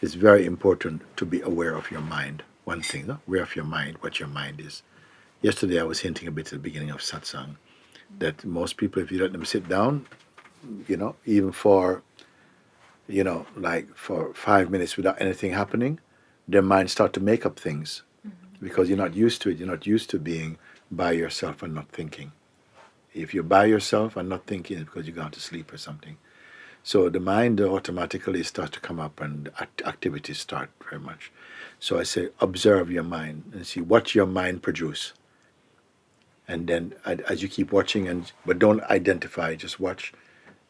it's very important to be aware of your mind. One thing, no? Aware of your mind, what your mind is. Yesterday, I was hinting a bit at the beginning of satsang that most people, if you let them sit down, even for, like for 5 minutes without anything happening, their mind start to make up things because you're not used to it. You're not used to being by yourself and not thinking. If you're by yourself and not thinking, it's because you're going to sleep or something. So the mind automatically starts to come up and activities start very much. So I say, observe your mind and see what your mind produce. And then as you keep watching, but don't identify, just watch,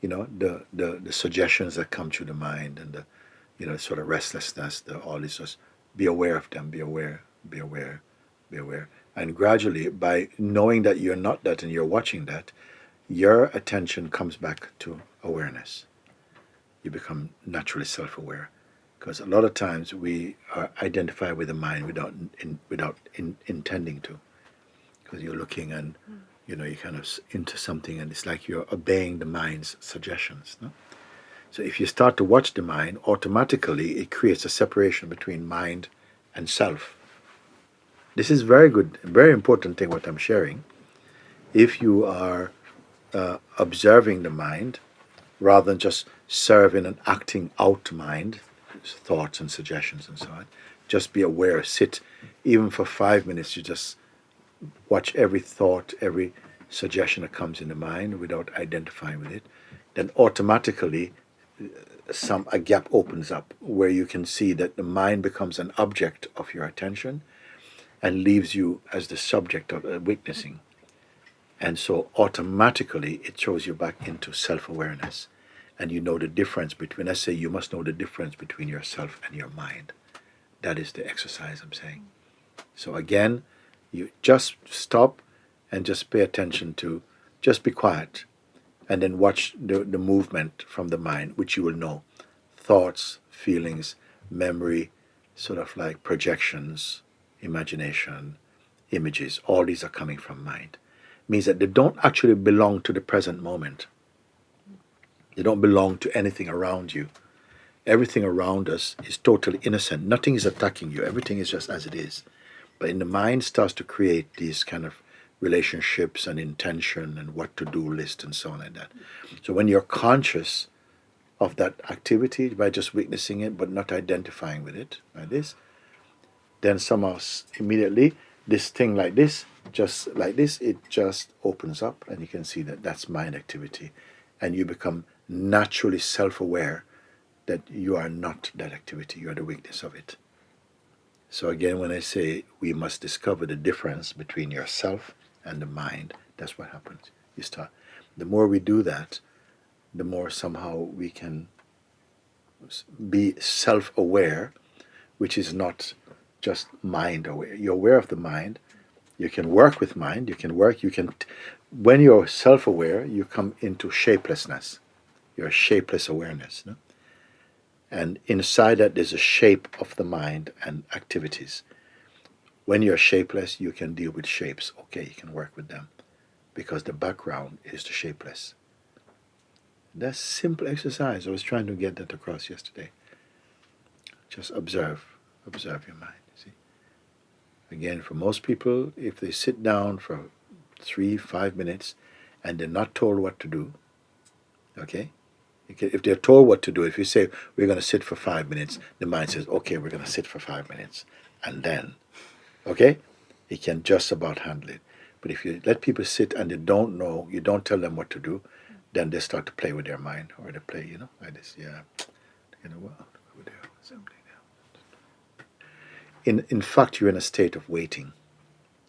the suggestions that come through the mind and the, sort of restlessness, all this, just be aware of them, be aware, be aware, be aware. And gradually, by knowing that you're not that and you're watching that, your attention comes back to awareness. You become naturally self-aware, because a lot of times we identify with the mind without intending to, because you're looking and you're kind of into something and it's like you're obeying the mind's suggestions, no? So if you start to watch the mind, automatically it creates a separation between mind and self. This is very good, very important thing what I'm sharing. If you are observing the mind rather than just serving and acting out mind, thoughts and suggestions and so on, just be aware, sit, even for 5 minutes, you just watch every thought, every suggestion that comes in the mind without identifying with it, then automatically a gap opens up where you can see that the mind becomes an object of your attention and leaves you as the subject of witnessing. And so automatically it throws you back into self-awareness. And you know the difference between, let's say you must know the difference between yourself and your mind. That is the exercise I'm saying. So again, you just stop and just pay attention to, just be quiet, and then watch the movement from the mind, which you will know. Thoughts, feelings, memory, sort of like projections, imagination, images, all these are coming from mind. Means that they don't actually belong to the present moment. They don't belong to anything around you. Everything around us is totally innocent. Nothing is attacking you. Everything is just as it is. But in the mind starts to create these kind of relationships and intention and what to do list and so on like that. So when you're conscious of that activity by just witnessing it but not identifying with it like this, then somehow immediately this thing like this, just like this, it just opens up and you can see that that's mind activity, and you become naturally self-aware that you are not that activity, you are the witness of it. So again, when I say we must discover the difference between yourself and the mind, that's what happens. You start. The more we do that, the more somehow we can be self-aware, which is not just mind aware. You're aware of the mind. You can work with mind. When you're self-aware, you come into shapelessness. You're shapeless awareness. No? And inside that, there's a shape of the mind and activities. When you're shapeless, you can deal with shapes. Okay, you can work with them because the background is the shapeless. That's simple exercise. I was trying to get that across yesterday. Just observe your mind. See, again, for most people, if they sit down for 3-5 minutes and they're not told what to do, okay. If they're told what to do, if you say we're going to sit for 5 minutes, the mind says, okay, we're going to sit for 5 minutes, and then, okay, it can just about handle it. But if you let people sit and they don't know, you don't tell them what to do, then they start to play with their mind, or they play, like this. Yeah, what over there, something there. In fact, you're in a state of waiting.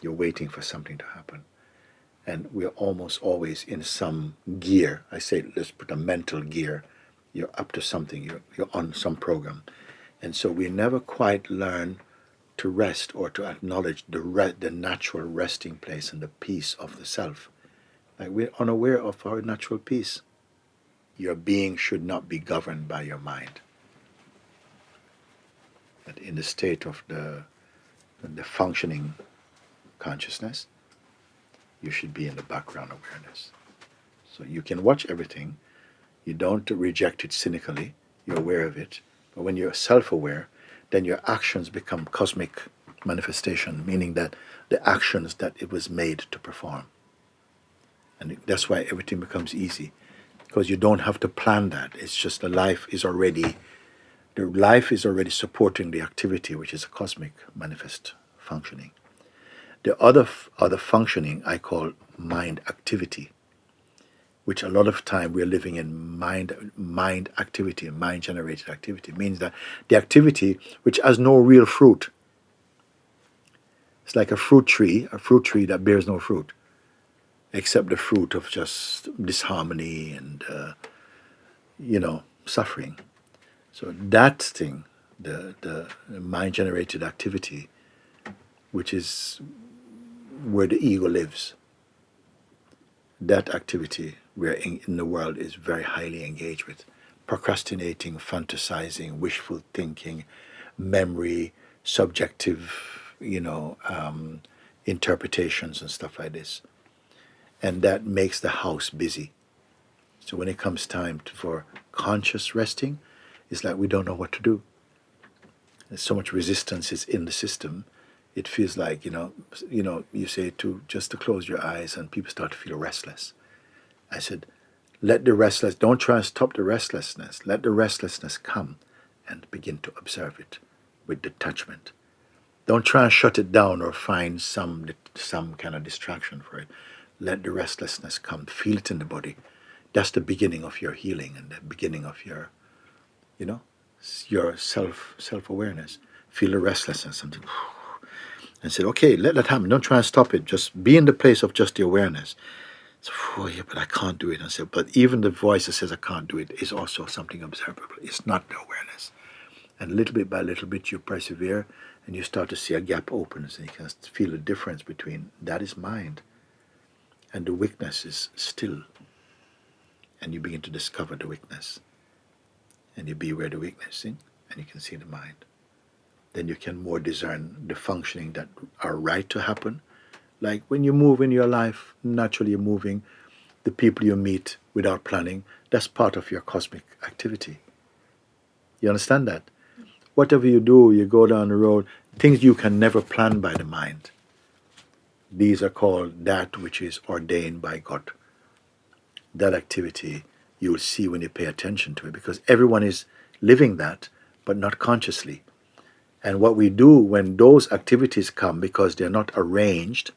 You're waiting for something to happen, and we're almost always in some gear. I say, let's put a mental gear. You're up to something. You're on some program, and so we never quite learn to rest or to acknowledge the natural resting place and the peace of the self. Like we're unaware of our natural peace. Your being should not be governed by your mind. But in the state of the functioning consciousness, you should be in the background awareness. So you can watch everything. You don't reject it cynically. You're aware of it. When you're self-aware, then your actions become cosmic manifestation, meaning that the actions that it was made to perform. And that's why everything becomes easy, because you don't have to plan that. It's just the life is already supporting the activity, which is a cosmic manifest functioning. The other functioning I call mind activity, which a lot of time we're living in mind activity, mind generated activity, means that the activity which has no real fruit. It's like a fruit tree that bears no fruit, except the fruit of just disharmony and suffering. So that thing, the mind generated activity, which is where the ego lives, that activity we're in the world is very highly engaged with. Procrastinating, fantasizing, wishful thinking, memory, subjective, interpretations and stuff like this. And that makes the house busy. So when it comes time for conscious resting, it's like we don't know what to do. There's so much resistance is in the system. It feels like, you say just to close your eyes and people start to feel restless. I said, don't try and stop the restlessness. Let the restlessness come and begin to observe it with detachment. Don't try and shut it down or find some kind of distraction for it. Let the restlessness come. Feel it in the body. That's the beginning of your healing and the beginning of your self-awareness. Feel the restlessness, something, and said, okay, let that happen. Don't try and stop it. Just be in the place of just the awareness. So, yeah, but I can't do it. And I said, but even the voice that says I can't do it is also something observable. It's not the awareness. And little bit by little bit, you persevere, and you start to see a gap opens, and you can feel the difference between that is mind, and the weakness is still. And you begin to discover the weakness. And you be where the weakness is, and you can see the mind. Then you can more discern the functioning that are right to happen. Like when you move in your life, naturally you're moving, the people you meet without planning, that's part of your cosmic activity. You understand that? Whatever you do, you go down the road, things you can never plan by the mind. These are called that which is ordained by God. That activity you will see when you pay attention to it, because everyone is living that, but not consciously. And what we do when those activities come, because they're not arranged,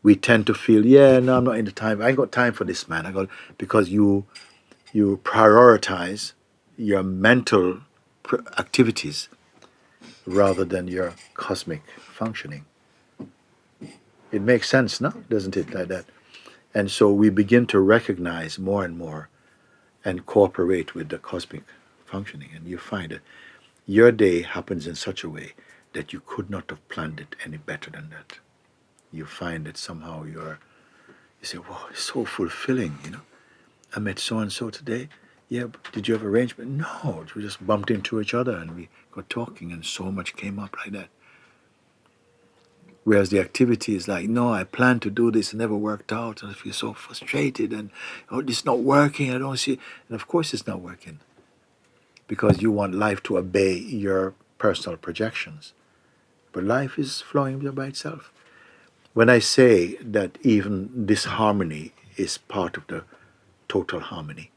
we tend to feel, no, I'm not in the time. I ain't got time for this, man. Because you prioritize your mental activities rather than your cosmic functioning. It makes sense, no? Doesn't it, like that? And so we begin to recognize more and more and cooperate with the cosmic functioning. And you find that your day happens in such a way that you could not have planned it any better than that. You find that somehow you say, wow, it's so fulfilling, I met so-and-so today. Yeah, but did you have arrangement? No, we just bumped into each other and we got talking and so much came up like that. Whereas the activity is like, no, I planned to do this, it never worked out, and I feel so frustrated, and it's not working, I don't see. And of course it's not working, because you want life to obey your personal projections. But life is flowing by itself. When I say that even disharmony is part of the total harmony,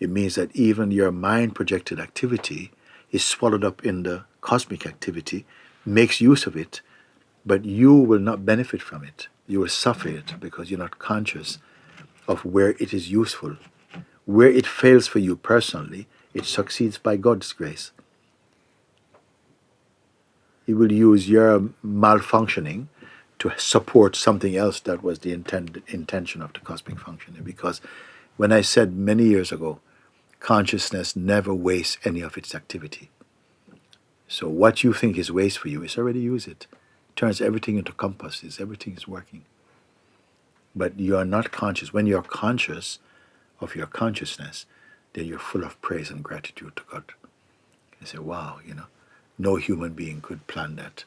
it means that even your mind projected activity is swallowed up in the cosmic activity, makes use of it, but you will not benefit from it. You will suffer it because you're not conscious of where it is useful. Where it fails for you personally, it succeeds by God's grace. He will use your malfunctioning to support something else that was the intention of the cosmic functioning. Because when I said many years ago, consciousness never wastes any of its activity. So what you think is waste for you is already used. It turns everything into compasses. Everything is working. But you are not conscious. When you're conscious of your consciousness, then you're full of praise and gratitude to God. You say, wow, no human being could plan that.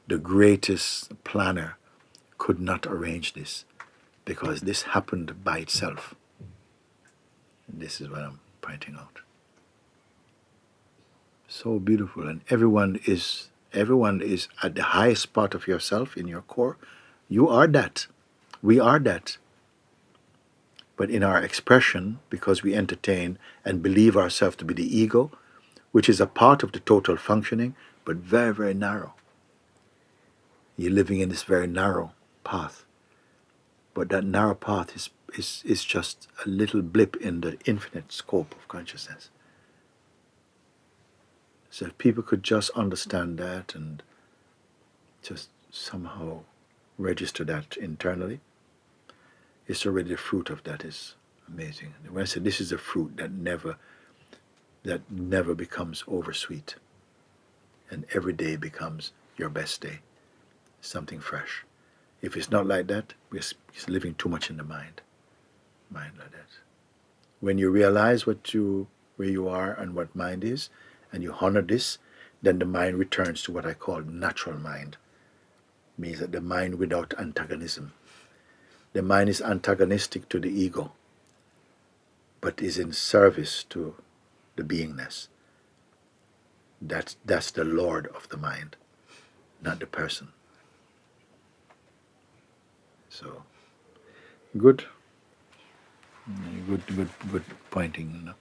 The greatest planner could not arrange this, because this happened by itself. And this is what I'm pointing out. So beautiful. And everyone is at the highest part of yourself in your core. You are that. We are that. But in our expression, because we entertain and believe ourselves to be the ego, which is a part of the total functioning, but very, very narrow. You're living in this very narrow path. But that narrow path is just a little blip in the infinite scope of consciousness. So if people could just understand that and just somehow register that internally, it's already the fruit of that is amazing. When I say this is a fruit that never becomes oversweet, and every day becomes your best day, something fresh. If it's not like that, we're living too much in the mind like that. When you realize where you are and what mind is, and you honor this, then the mind returns to what I call natural mind. Means that the mind without antagonism. The mind is antagonistic to the ego, but is in service to the beingness. That's the Lord of the mind, not the person. So good pointing.